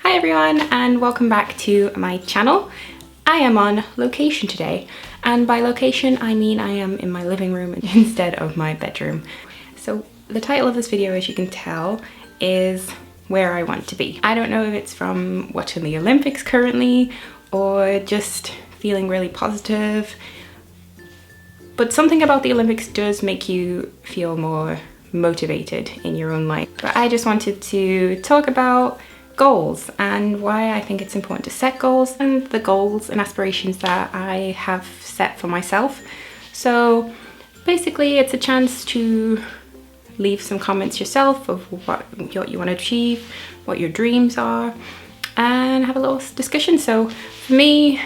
Hi everyone and welcome back to my channel. I am on location today, and by location I mean I am in my living room instead of my bedroom. So the title of this video, as you can tell, is where I want to be. I don't know if it's from watching the Olympics currently or just feeling really positive, but something about the Olympics does make you feel more motivated in your own life. But I just wanted to talk about goals and why I think it's important to set goals and the goals and aspirations that I have set for myself. So basically it's a chance to leave some comments yourself of what you want to achieve, what your dreams are, and have a little discussion. So for me,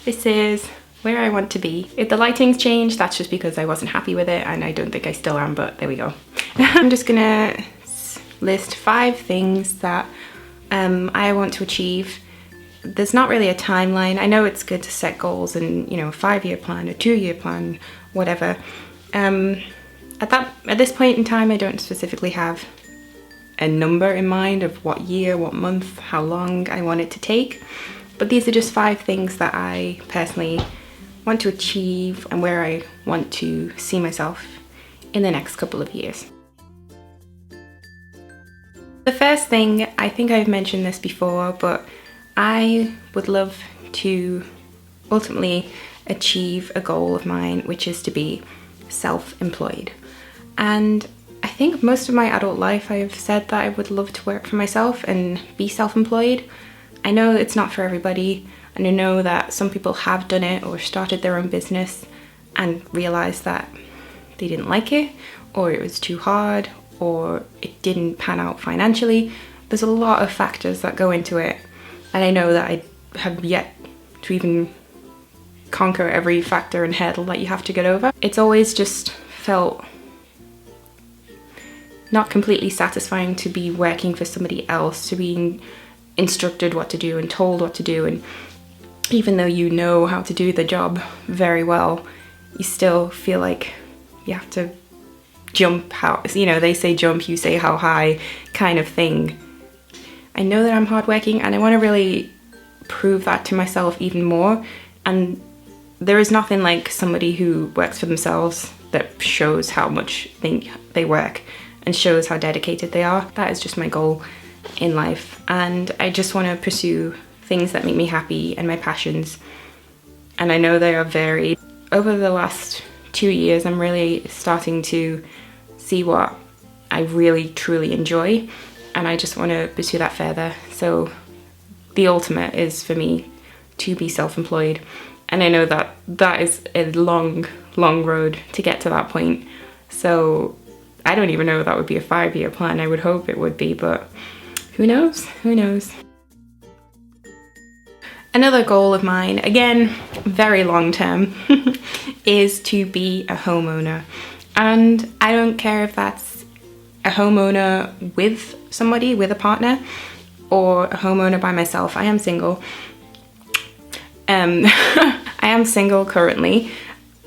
this is where I want to be. If the lighting's changed, that's just because I wasn't happy with it, and I don't think I still am, but there we go. I'm just gonna list 5 things that I want to achieve. There's not really a timeline. I know it's good to set goals and, you know, a 5-year plan, a 2-year plan, whatever. At this point in time, I don't specifically have a number in mind of what year, what month, how long I want it to take. But these are just 5 things that I personally want to achieve and where I want to see myself in the next couple of years. The first thing, I think I've mentioned this before, but I would love to ultimately achieve a goal of mine, which is to be self-employed. And I think most of my adult life I've said that I would love to work for myself and be self-employed. I know it's not for everybody, and I know that some people have done it or started their own business and realized that they didn't like it, or it was too hard, or it didn't pan out financially. There's a lot of factors that go into it, and I know that I have yet to even conquer every factor and hurdle that you have to get over. It's always just felt not completely satisfying to be working for somebody else, to being instructed what to do and told what to do, and even though you know how to do the job very well, you still feel like you have to jump how, you know, they say jump, you say how high kind of thing. I know that I'm hardworking and I want to really prove that to myself even more, and there is nothing like somebody who works for themselves that shows how much they work and shows how dedicated they are. That is just my goal in life, and I just want to pursue things that make me happy and my passions, and I know they are varied. Over the last 2 years I'm really starting to see what I really truly enjoy, and I just want to pursue that further. So the ultimate is for me to be self-employed, and I know that that is a long road to get to that point. So I don't even know if that would be a 5-year plan. I would hope it would be, but who knows? Who knows? Another goal of mine, again, very long term, is to be a homeowner. And I don't care if that's a homeowner with somebody, with a partner, or a homeowner by myself. I am single. I am single currently.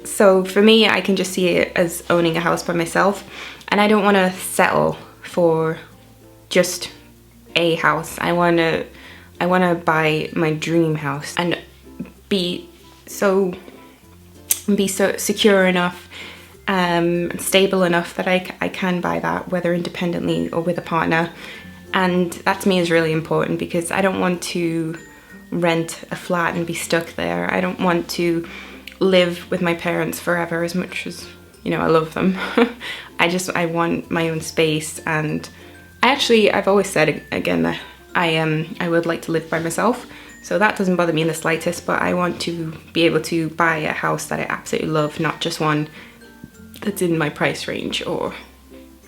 So for me, I can just see it as owning a house by myself. And I don't want to settle for just a house. I want to buy my dream house and be so secure enough, stable enough that I can buy that, whether independently or with a partner. And that to me is really important, because I don't want to rent a flat and be stuck there. I don't want to live with my parents forever, as much as, you know, I love them. I want my own space, and I've always said again that I would like to live by myself, so that doesn't bother me in the slightest, but I want to be able to buy a house that I absolutely love, not just one that's in my price range or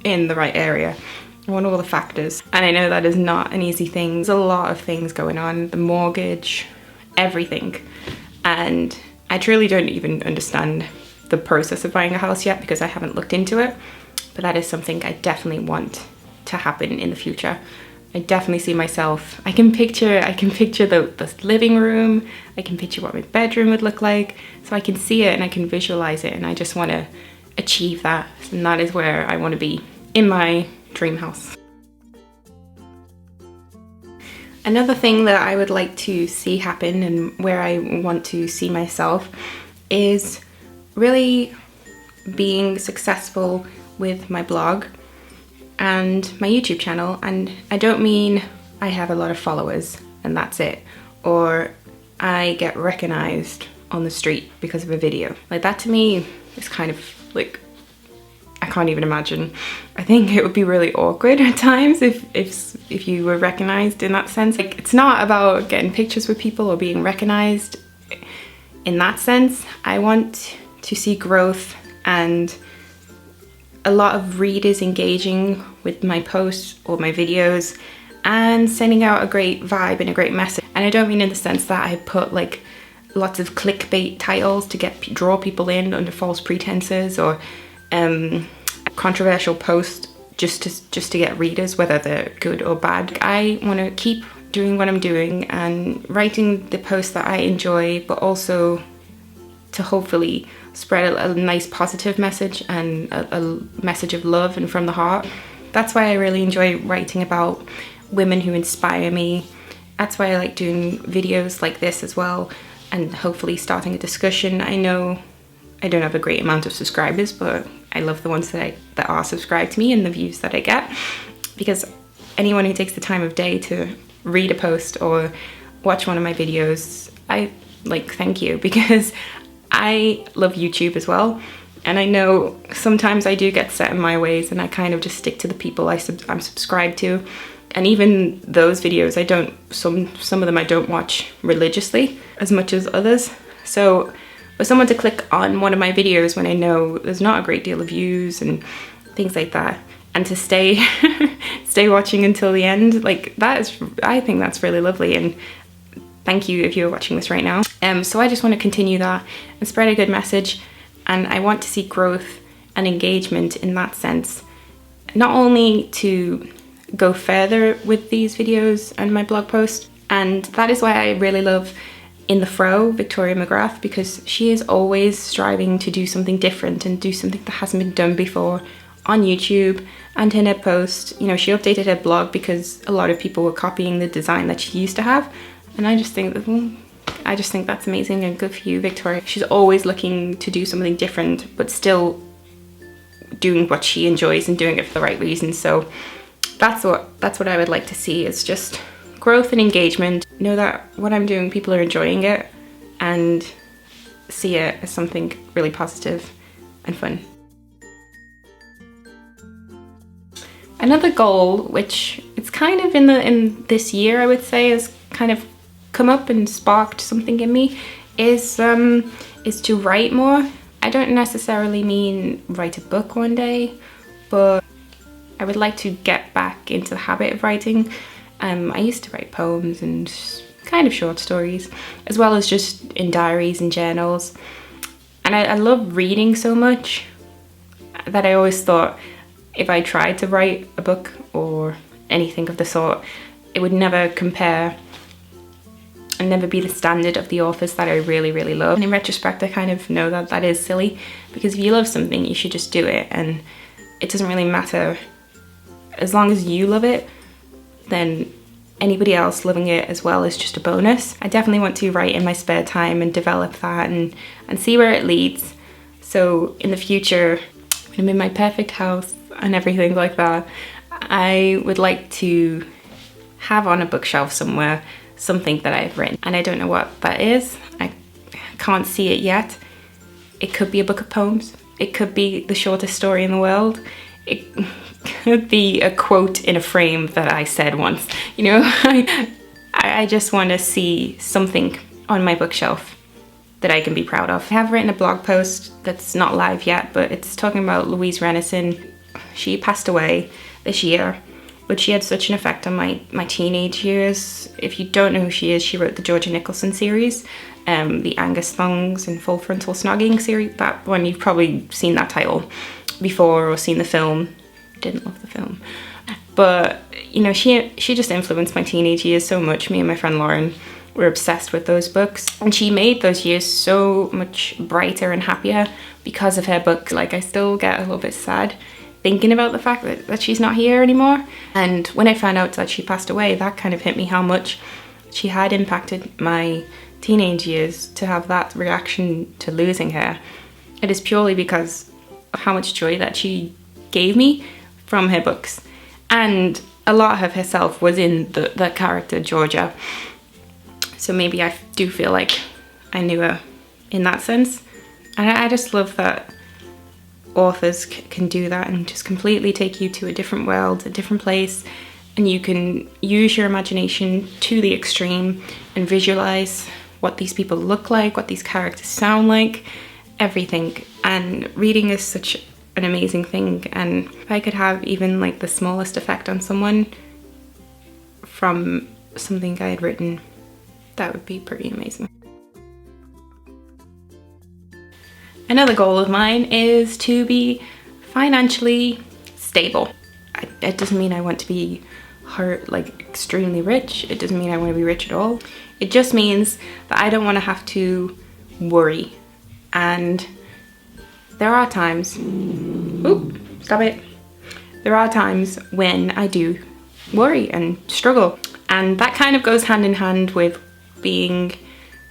in the right area. I want all the factors, and I know that is not an easy thing. There's a lot of things going on, the mortgage, everything, and I truly don't even understand the process of buying a house yet, because I haven't looked into it, but that is something I definitely want to happen in the future. I definitely see myself, I can picture the living room, I can picture what my bedroom would look like, so I can see it and I can visualize it, and I just want to achieve that, and that is where I want to be, in my dream house. Another thing that I would like to see happen and where I want to see myself is really being successful with my blog and my YouTube channel. And I don't mean I have a lot of followers and that's it, or I get recognized on the street because of a video. Like, that to me is kind of like, I can't even imagine. I think it would be really awkward at times if you were recognized in that sense. Like, it's not about getting pictures with people or being recognized in that sense. I want to see growth and a lot of readers engaging with my posts or my videos and sending out a great vibe and a great message. And I don't mean in the sense that I put like lots of clickbait titles to draw people in under false pretenses, or controversial post just to get readers, whether they're good or bad. I want to keep doing what I'm doing and writing the posts that I enjoy, but also to hopefully spread a nice positive message and a message of love and from the heart. That's why I really enjoy writing about women who inspire me. That's why I like doing videos like this as well, and hopefully starting a discussion. I know I don't have a great amount of subscribers, but I love the ones that are subscribed to me and the views that I get, because anyone who takes the time of day to read a post or watch one of my videos, I thank you, because I love YouTube as well. And I know sometimes I do get set in my ways and I kind of just stick to the people I'm subscribed to. And even those videos, some of them I don't watch religiously as much as others. So for someone to click on one of my videos when I know there's not a great deal of views and things like that, and to stay watching until the end, like, I think that's really lovely. And thank you if you're watching this right now. So I just want to continue that and spread a good message. And I want to see growth and engagement in that sense, not only to go further with these videos and my blog post. And that is why I really love In the Fro, Victoria McGrath, because she is always striving to do something different and do something that hasn't been done before on YouTube. And in her post, you know, she updated her blog because a lot of people were copying the design that she used to have. And I just think that's amazing and good for you, Victoria. She's always looking to do something different, but still doing what she enjoys and doing it for the right reasons. So that's what I would like to see, is just growth and engagement. Know that what I'm doing, people are enjoying it, and see it as something really positive and fun. Another goal, which it's kind of in this year, I would say, has kind of come up and sparked something in me, is to write more. I don't necessarily mean write a book one day, but I would like to get back into the habit of writing. I used to write poems and kind of short stories, as well as just in diaries and journals. And I love reading so much that I always thought if I tried to write a book or anything of the sort, it would never compare and never be the standard of the authors that I really, really love. And in retrospect, I kind of know that that is silly, because if you love something, you should just do it. And it doesn't really matter. As long as you love it, then anybody else loving it as well is just a bonus. I definitely want to write in my spare time and develop that and see where it leads. So in the future, when I'm in my perfect house and everything like that, I would like to have on a bookshelf somewhere something that I've written. And I don't know what that is. I can't see it yet. It could be a book of poems. It could be the shortest story in the world. It could be a quote in a frame that I said once. You know, I just want to see something on my bookshelf that I can be proud of. I have written a blog post that's not live yet, but it's talking about Louise Renison. She passed away this year, but she had such an effect on my teenage years. If you don't know who she is, she wrote the Georgia Nicholson series, the Angus Thongs and Full Frontal Snogging series. That one, you've probably seen that title before or seen the film. Didn't love the film, but you know, she just influenced my teenage years so much. Me and my friend Lauren were obsessed with those books, and she made those years so much brighter and happier because of her books. Like, I still get a little bit sad thinking about the fact that she's not here anymore. And when I found out that she passed away, that kind of hit me how much she had impacted my teenage years to have that reaction to losing her. It is purely because of how much joy that she gave me from her books. And a lot of herself was in the character Georgia. So maybe I do feel like I knew her in that sense. And I just love that authors can do that and just completely take you to a different world, a different place, and you can use your imagination to the extreme and visualize what these people look like, what these characters sound like, everything. And reading is such an amazing thing, and if I could have even like the smallest effect on someone from something I had written, that would be pretty amazing. Another goal of mine is to be financially stable. It doesn't mean I want to be extremely rich. It doesn't mean I want to be rich at all. It just means that I don't want to have to worry. And there are times, There are times when I do worry and struggle. And that kind of goes hand in hand with being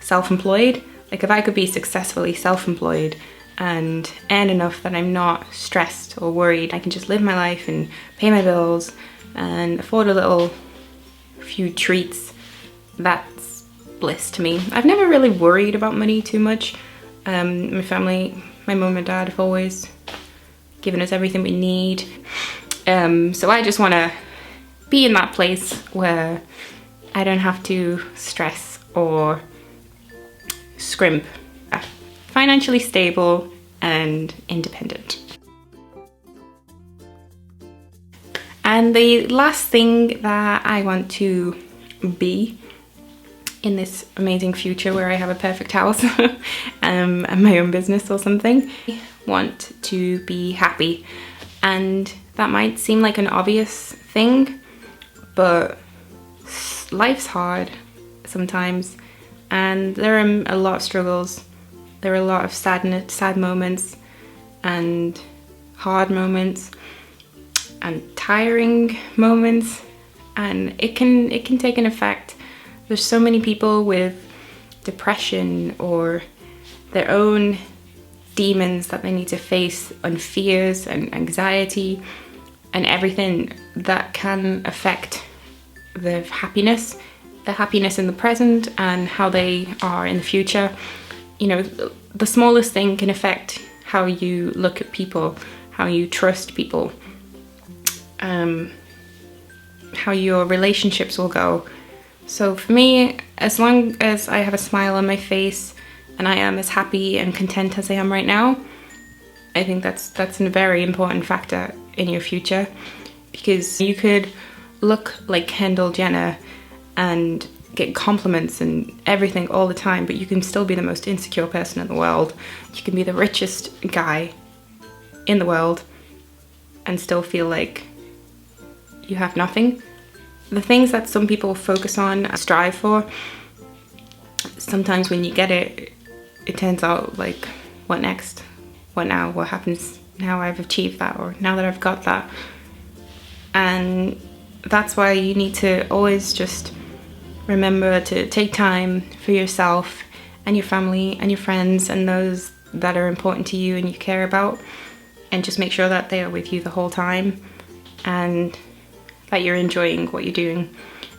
self-employed. Like if I could be successfully self-employed and earn enough that I'm not stressed or worried, I can just live my life and pay my bills and afford a few treats, that's bliss to me. I've never really worried about money too much. My family, my mum and dad have always given us everything we need. So I just want to be in that place where I don't have to stress or scrimp. Financially stable and independent. And the last thing that I want to be in this amazing future where I have a perfect house and my own business or something, I want to be happy. And that might seem like an obvious thing, but life's hard sometimes, and there are a lot of struggles. There are a lot of sad moments and hard moments and tiring moments, and it can take an effect. There's so many people with depression or their own demons that they need to face, and fears and anxiety and everything that can affect their happiness in the present and how they are in the future. You know, the smallest thing can affect how you look at people, how you trust people, how your relationships will go. So for me, as long as I have a smile on my face and I am as happy and content as I am right now, I think that's a very important factor in your future, because you could look like Kendall Jenner and get compliments and everything all the time, but you can still be the most insecure person in the world. You can be the richest guy in the world and still feel like you have nothing. The things that some people focus on and strive for, sometimes when you get it, it turns out like, what next? What now? What happens now I've achieved that, or now that I've got that? And that's why you need to always just remember to take time for yourself and your family and your friends and those that are important to you and you care about, and just make sure that they are with you the whole time and that you're enjoying what you're doing.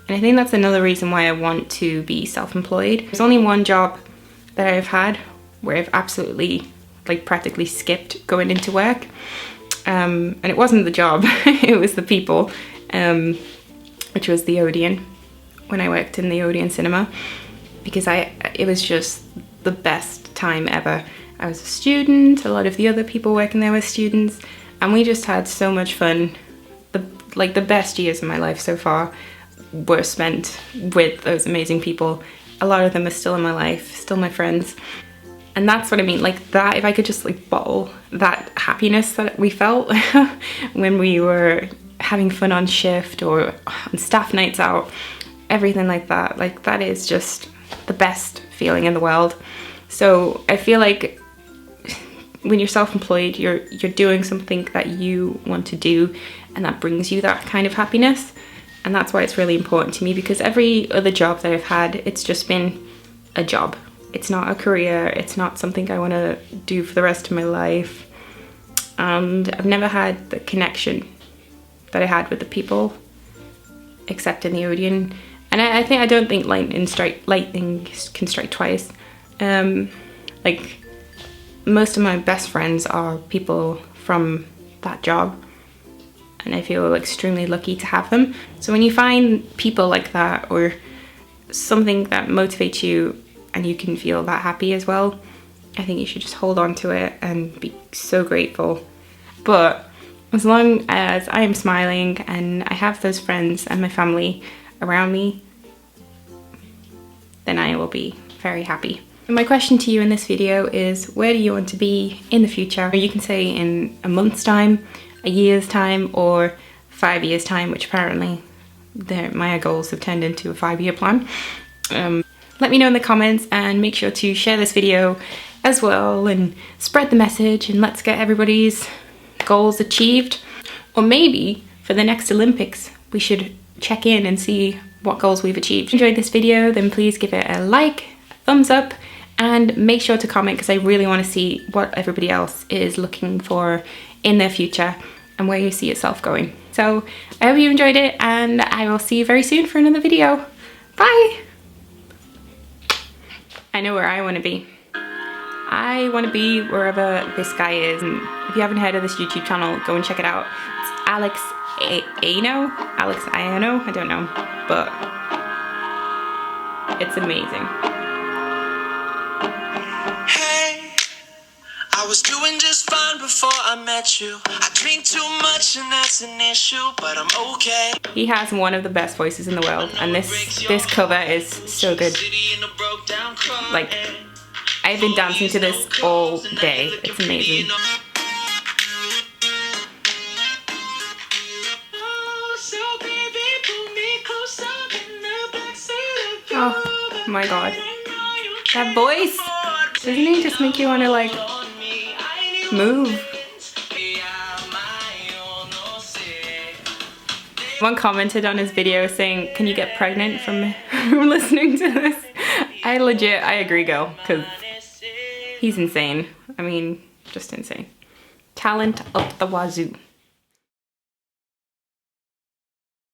And I think that's another reason why I want to be self-employed. There's only one job that I've had where I've absolutely practically skipped going into work, and it wasn't the job, it was the people, which was the Odeon, when I worked in the Odeon cinema, because it was just the best time ever. I was a student, a lot of the other people working there were students, and we just had so much fun. The best years of my life so far were spent with those amazing people. A lot of them are still in my life, still my friends. And that's what I mean, like that, if I could just bottle that happiness that we felt when we were having fun on shift or on staff nights out, everything like that is just the best feeling in the world. So I feel like when you're self-employed, you're doing something that you want to do and that brings you that kind of happiness. And that's why it's really important to me, because every other job that I've had, it's just been a job. It's not a career, it's not something I want to do for the rest of my life. And I've never had the connection that I had with the people, except in the Odeon. And I don't think lightning can strike twice. Like, most of my best friends are people from that job, and I feel extremely lucky to have them. So when you find people like that, or something that motivates you and you can feel that happy as well, I think you should just hold on to it and be so grateful. But as long as I am smiling and I have those friends and my family around me, then I will be very happy. And my question to you in this video is, where do you want to be in the future? You can say in a month's time, a year's time, or 5 years time, which apparently my goals have turned into a 5-year plan. Let me know in the comments, and make sure to share this video as well and spread the message, and let's get everybody's goals achieved. Or maybe for the next Olympics we should check in and see what goals we've achieved. If you enjoyed this video, then please give it a like, a thumbs up, and make sure to comment, because I really want to see what everybody else is looking for in their future and where you see yourself going. So I hope you enjoyed it, and I will see you very soon for another video. Bye! I know where I want to be. I want to be wherever this guy is, and if you haven't heard of this YouTube channel, go and check it out. It's Alex Iano, I don't know, but it's amazing. Hey, I was doing just fine before I met you. I drink too much and that's an issue, but I'm okay. He has one of the best voices in the world, and this cover is so good. Like, I've been dancing to this all day. It's amazing. Oh my god. That voice! Doesn't he just make you want to, like, move? Someone commented on his video saying, can you get pregnant from listening to this? I agree, girl, because he's insane. I mean, just insane. Talent up the wazoo.